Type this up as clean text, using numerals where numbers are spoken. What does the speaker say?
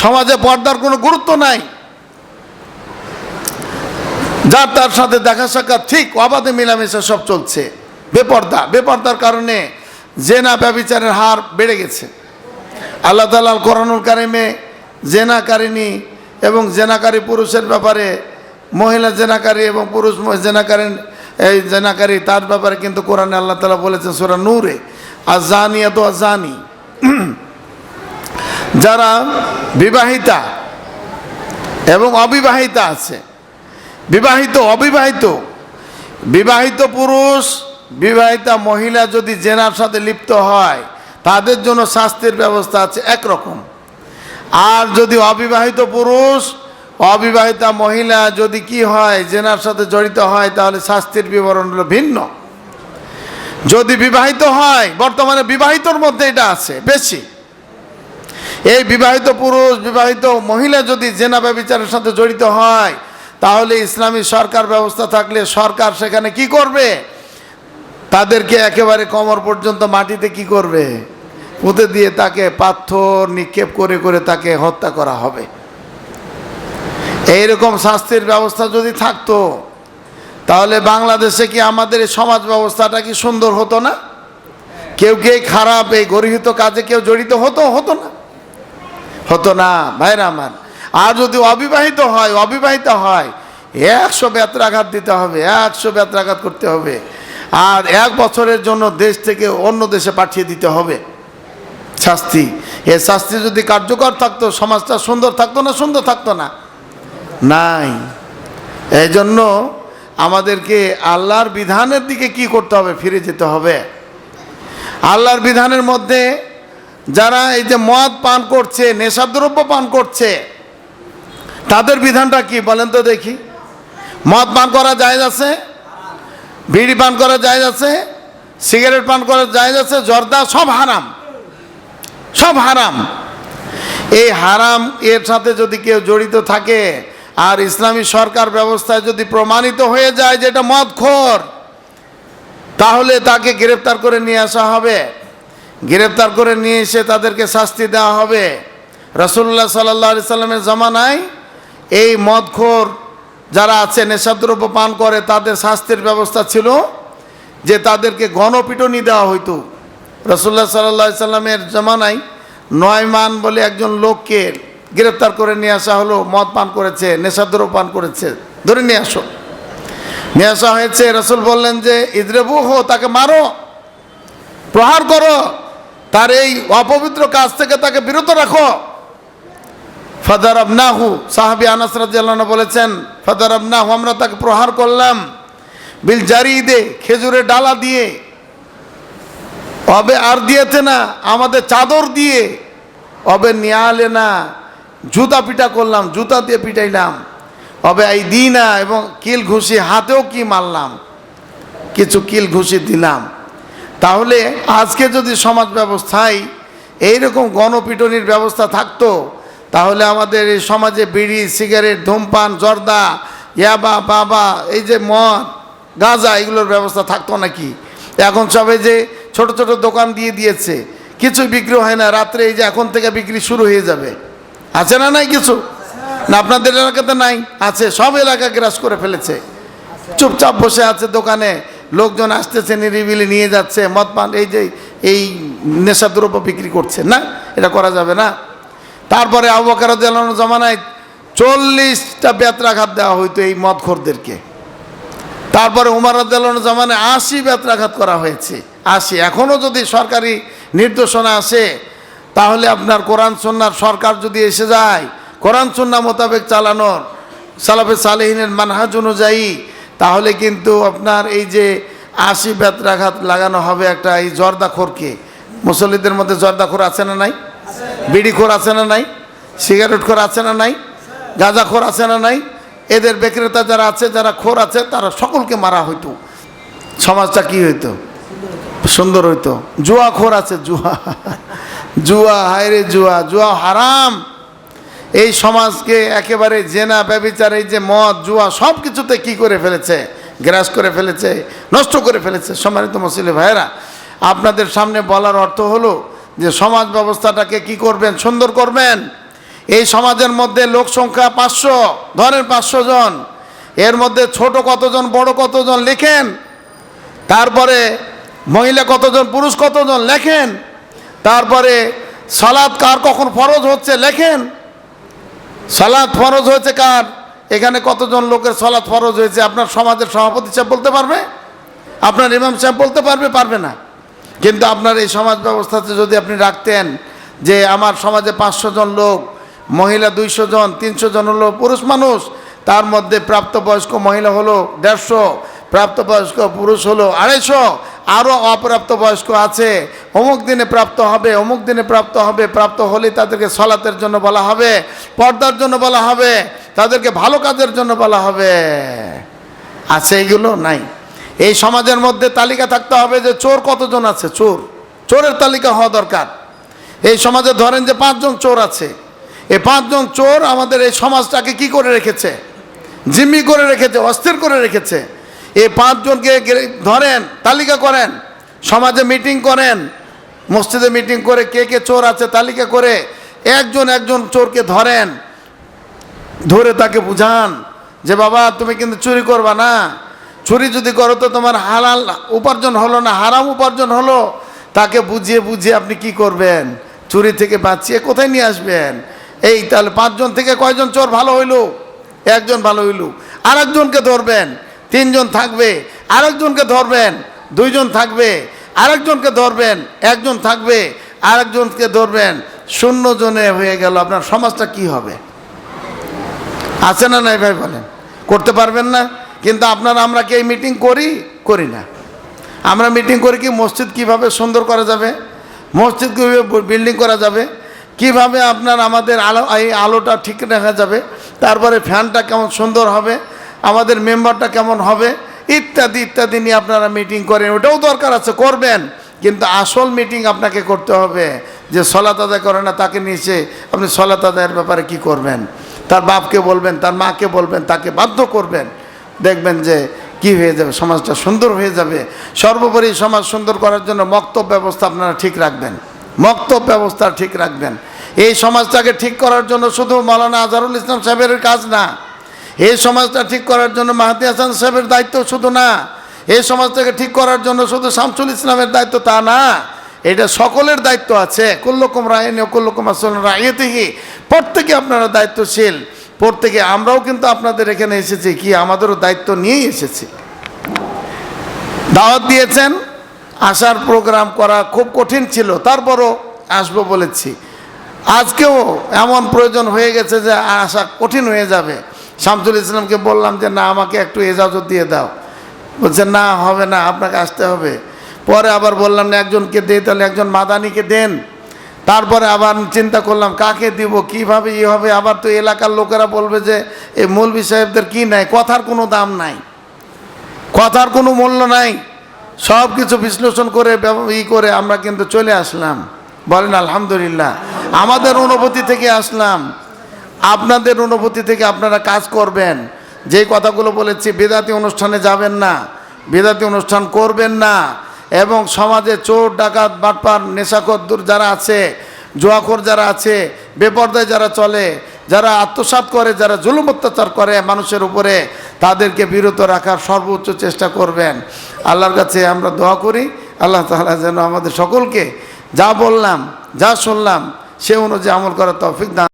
সমাজে পর্দার কোনো গুরুত্ব নাই, যার তার সাথে দেখা সাক্ষাৎ ঠিক অবাধে মিলামেশা সব চলছে। বেপর্দার কারণে জেনা ব্যভিচারের হার বেড়ে গেছে। আল্লাহ তাআলা কোরআনুল কারিমে জেনাকারিনী এবং জেনাকারী পুরুষের ব্যাপারে, মহিলা জেনাকারী এবং পুরুষ জেনাকারী তার ব্যাপারে কিন্তু কোরআনে আল্লাহ তাআলা বলেছেন সূরা নূরে, আযানিয়াতু আযানি, যারা বিবাহিতা এবং অবিবাহিতা আছে, বিবাহিত পুরুষ বিবাহিতা মহিলা যদি জেনার সাথে লিপ্ত হয় তাদের জন্য শাস্তির ব্যবস্থা আছে একরকম, আর যদি অবিবাহিত পুরুষ অবিবাহিতা মহিলা যদি কি হয় জেনার সাথে জড়িত হয় তাহলে শাস্তির বিবরণ হলো ভিন্ন। যদি বিবাহিত হয়, বর্তমানে বিবাহিতর মধ্যে এটা আছে বেশি, এই বিবাহিত পুরুষ বিবাহিত মহিলা যদি জেনা ব্যভিচারের সাথে জড়িত হয় তাহলে ইসলামী সরকার ব্যবস্থা থাকলে সরকার সেখানে কি করবে, তাদেরকে একেবারে কোমর পর্যন্ত মাটিতে কি করবে, পুঁতে দিয়ে তাকে পাথর নিক্ষেপ করে করে তাকে হত্যা করা হবে। এইরকম শাস্তির ব্যবস্থা যদি থাকতো তাহলে বাংলাদেশে কি আমাদের এই সমাজ ব্যবস্থাটা কি সুন্দর হতো না? কেউ খারাপ এই গর্হিত কাজে কেউ জড়িত হতো না ভাইরা আমার। আর যদি অবিবাহিতা হয় 100 বেত্রাঘাত দিতে হবে, 100 বেত্রাঘাত করতে হবে, আর 1 বছরের জন্য দেশ থেকে অন্য দেশে পাঠিয়ে দিতে হবে শাস্তি। এই শাস্তি যদি কার্যকর থাকতো সমাজটা সুন্দর থাকতো না? নাই। এই জন্য আমাদেরকে আল্লাহর বিধানের দিকে কি করতে হবে, ফিরে যেতে হবে। আল্লাহর বিধানের মধ্যে যারা এই যে মদ পান করছে, নেশাদ্রব্য পান করছে, তাদের বিধানটা কি বলেন তো দেখি? মদ পান করা জায়েজ আছে, বিড়ি পান করা জায়েজ আছে, সিগারেট পান করা জায়েজ আছে, জর্দা সব হারাম। এই হারাম এর সাথে যদি কেউ জড়িত থাকে আর ইসলামী সরকার ব্যবস্থায় যদি প্রমাণিত হয়ে যায় যে এটা মদখোর, তাহলে তাকে গ্রেফতার করে নিয়ে আসা হবে, গ্রেফতার করে নিয়ে এসে তাদেরকে শাস্তি দেওয়া হবে। রাসূলুল্লাহ সাল্লাল্লাহু আলাইহি সাল্লামের জামানায় এই মদখোর যারা আছে, নেশাদ্রব্য পান করে, তাদের শাস্তির ব্যবস্থা ছিল যে তাদেরকে গণপিটুনি দেওয়া হইতো। রাসূলুল্লাহ সাল্লাল্লাহু আলাইহি সাল্লামের জামানায় নয়মান বলে একজন লোককে গ্রেফতার করে নিয়ে আসা হলো, মদ পান করেছে, নেশাদ্রব্য পান করেছে, ধরে নিয়ে আসা হয়েছে। রাসূল বললেন যে ইদরিবুহু, তাকে মারো, প্রহার করো, তার এই অপবিত্র কাজ থেকে তাকে বিরত রাখো। ফাদারাবনাহু, সাহাবী আনাস রাদিয়াল্লাহু আনহু বলেছেন ফাদারাবনাহু, আমরা তাকে প্রহার করলাম, বিল জারিদে, খেজুরের ডালা দিয়ে, অবে আর দিয়েছে না, আমাদের চাদর দিয়ে, অবে নিয়ালে না, জুতা পিটা করলাম, জুতা দিয়ে পিটাইলাম, অবে এই দিই না, এবং কিল ঘুষি, হাতেও কি মারলাম, কিছু কিল ঘুষি দিলাম। তাহলে আজকে যদি সমাজ ব্যবস্থায় এইরকম গণপিটনির ব্যবস্থা থাকতো তাহলে আমাদের এই সমাজে বিড়ি, সিগারেট, ধূমপান, জর্দা, ইয়াবা, বাবা, এই যে মদ, গাঁজা, এগুলোর ব্যবস্থা থাকতো নাকি? এখন সবাই যে ছোট ছোট দোকান দিয়েছে, কিছুই বিক্রি হয় না, রাত্রে এই যে এখন থেকে বিক্রি শুরু হয়ে যাবে, আছে না নাই কিছু? না আপনাদের এলাকাতে নাই? আছে, সব এলাকা গ্রাস করে ফেলেছে, চুপচাপ বসে আছে দোকানে, লোকজন আসতেছে নিরিবিলি নিয়ে যাচ্ছে মদ পান, এই নেশাদ্রব্য বিক্রি করছে। না, এটা করা যাবে না। তারপরে আবু বকর রাদিয়াল্লাহু আনহু জামানায় 40টা বেত্রাঘাত দেওয়া হইতো এই মদখোরদেরকে। তারপরে উমর রাদিয়াল্লাহু আনহু জামানায় 80 বেত্রাঘাত করা হয়েছে, 80। এখনও যদি সরকারি নির্দেশনা আসে তাহলে আপনার কোরআন সুন্নাহর সরকার যদি এসে যায়, কোরআন সুন্নাহ মোতাবেক চালানোর, সালাফে সালেহিনের মানহাজ অনুযায়ী, তাহলে কিন্তু আপনার এই যে 80 বেত্রাঘাত লাগানো হবে একটা এই জর্দাখোরকে। মুসল্লিদের মধ্যে জর্দাখোর আছে না নাই? বিড়িখোর আছে না নাই? সিগারেটখোর আছে না নাই? গাঁজাখোর আছে না নাই? এদের বিক্রেতা যারা আছে, যারা খোর আছে, তারা সকলকে মারা হইতো, সমাজটা কি হইতো? সুন্দর হইতো। জুয়াখোর আছে, জুয়া, হায়রে জুয়া হারাম। এই সমাজকে একেবারে জেনা, ব্যভিচার, এই যে মদ, জুয়া, সব কিছুতে কি করে ফেলেছে, গ্রাস করে ফেলেছে, নষ্ট করে ফেলেছে। সম্মানিত মুসলিম ভাইয়েরা, আপনাদের সামনে বলার অর্থ হলো যে সমাজ ব্যবস্থাটাকে কি করবেন, সুন্দর করবেন। এই সমাজের মধ্যে লোক সংখ্যা 500, ধরেন 500 জন, এর মধ্যে ছোট কতজন বড় কতজন লেখেন, তারপরে মহিলা কতজন পুরুষ কতজন লেখেন, তারপরে সালাত কার কখন ফরজ হচ্ছে লেখেন, সালাত ফরজ হয়েছে কার, এখানে কতজন লোকের সালাত ফরজ হয়েছে আপনার সমাজের সভাপতি সাহেব বলতে পারবে, আপনার ইমাম সাহেব বলতে পারবে? পারবে না। কিন্তু আপনার এই সমাজ ব্যবস্থাতে যদি আপনি রাখতেন যে আমার সমাজে 500 জন লোক, মহিলা 200 জন, 300 জন হলো পুরুষ মানুষ, তার মধ্যে প্রাপ্তবয়স্ক মহিলা হলো 150, প্রাপ্তবয়স্ক পুরুষ হলো 250, আরও অপ্রাপ্তবয়স্ক আছে, অমুক দিনে প্রাপ্ত হবে, অমুক দিনে প্রাপ্ত হবে, প্রাপ্ত হলে তাদেরকে সলাতের জন্য বলা হবে, পর্দার জন্য বলা হবে, তাদেরকে ভালো কাজের জন্য বলা হবে। আছে এইগুলো? নাই। এই সমাজের মধ্যে তালিকা থাকতে হবে যে চোর কতজন আছে, চোরের তালিকা হওয়া দরকার। এই সমাজে ধরেন যে 5 জন চোর আছে, এই 5 জন চোর আমাদের এই সমাজটাকে কি করে রেখেছে, জিম্মি করে রেখেছে, অস্থির করে রেখেছে। এই 5 জনকে ধরেন, তালিকা করেন, সমাজে মিটিং করেন, মসজিদে মিটিং করে কে কে চোর আছে তালিকা করে একজন একজন চোরকে ধরেন, ধরে তাকে বুঝান যে বাবা তুমি কিন্তু চুরি করবা না, চুরি যদি করো তো তোমার হালাল উপার্জন হলো না, হারাম উপার্জন হলো। তাকে বুঝিয়ে বুঝিয়ে আপনি কি করবেন, চুরি থেকে বাঁচিয়ে কোথায় নিয়ে আসবেন। এই তাহলে 5 জন থেকে কয়জন চোর ভালো হইল? 1 জন ভালো হইল। আরেকজনকে ধরবেন, 3 জন থাকবে, আরেকজনকে ধরবেন, 2 জন থাকবে, আরেকজনকে ধরবেন, 1 জন থাকবে, আরেকজনকে ধরবেন, 0 জনে হয়ে গেল। আপনার সমাজটা কি হবে? আছে না নাই ভাই বলেন? করতে পারবেন না। কিন্তু আপনারা আমরা কি এই মিটিং করি না? আমরা মিটিং করি কি মসজিদ কিভাবে সুন্দর করা যাবে, মসজিদ কীভাবে বিল্ডিং করা যাবে, কিভাবে আপনার আমাদের এই আলোটা ঠিক রাখা যাবে, তারপরে ফ্যানটা কেমন সুন্দর হবে, আমাদের মেম্বারটা কেমন হবে, ইত্যাদি ইত্যাদি নিয়ে আপনারা মিটিং করেন। ওটাও দরকার আছে, করবেন, কিন্তু আসল মিটিং আপনাকে করতে হবে। যে সলাত আদায় করে না তাকে নিচে আপনি সলাত আদায়ের ব্যাপারে কি করবেন, তার বাপকে বলবেন, তার মাকে বলবেন, তাকে বাধ্য করবেন, দেখবেন যে কি হয়ে যাবে, সমাজটা সুন্দর হয়ে যাবে। সর্বোপরি সমাজ সুন্দর করার জন্য মক্তব ব্যবস্থা আপনারা ঠিক রাখবেন, মক্তব ব্যবস্থা ঠিক রাখবেন। এই সমাজটাকে ঠিক করার জন্য শুধু মাওলানা আজহারুল ইসলাম সাহেবের কাজ না, এই সমাজটা ঠিক করার জন্য মাহাদি হাসান সাহেবের দায়িত্ব শুধু না, এই সমাজটাকে ঠিক করার জন্য শুধু শামসুল ইসলামের দায়িত্ব তা না, এটা সকলের দায়িত্ব আছে। কুল্লুকুম রাইন ও কুল্লুকুম মাসউলুন আন রাইয়াতিহি, প্রত্যেকে আপনারা দায়িত্বশীল, প্রত্যেকে। আমরাও কিন্তু আপনাদের এখানে এসেছি কি আমাদেরও দায়িত্ব নিয়েই এসেছি। দাওয়াত দিয়েছেন, আসার প্রোগ্রাম করা খুব কঠিন ছিল, তারপরও আসবো বলেছি। আজকেও এমন প্রয়োজন হয়ে গেছে যে আসা কঠিন হয়ে যাবে। শামসুল ইসলামকে বললাম যে না আমাকে একটু এজাজত দিয়ে দাও, বলছে না হবে না, আপনাকে আসতে হবে। পরে আবার বললাম না একজনকে দে, তাহলে একজন মাদানিকে দেন। তারপরে আবার চিন্তা করলাম কাকে দিব, কিভাবে হবে। আবার তো এলাকার লোকেরা বলবে যে এই মৌলভী সাহেবদের কি নাই, কথার কোনো দাম নাই, কথার কোনো মূল্য নাই। সব কিছু বিশ্লেষণ করে করে আমরা কিন্তু চলে আসলাম। বলেন আলহামদুলিল্লাহ। আমাদের অনুভূতি থেকে আসলাম, আপনাদের অনুভূতি থেকে আপনারা কাজ করবেন। যেই কথাগুলো বলেছি, বেদাতি অনুষ্ঠানে যাবেন না, বেদাতি অনুষ্ঠান করবেন না, এবং সমাজে চোর ডাকাত বাটপার নেশাখোর যারা আছে, জুয়াখোর যারা আছে, বেপরদায় যারা চলে, যারা আত্মসাৎ করে, যারা জুলুম অত্যাচার করে মানুষের উপরে, তাদেরকে বিরত রাখার সর্বোচ্চ চেষ্টা করবেন। আল্লাহর কাছে আমরা দোয়া করি আল্লাহ তাআলা যেন আমাদের সকলকে যা বললাম, যা শুনলাম সে অনুযায়ী আমল করার তৌফিক দান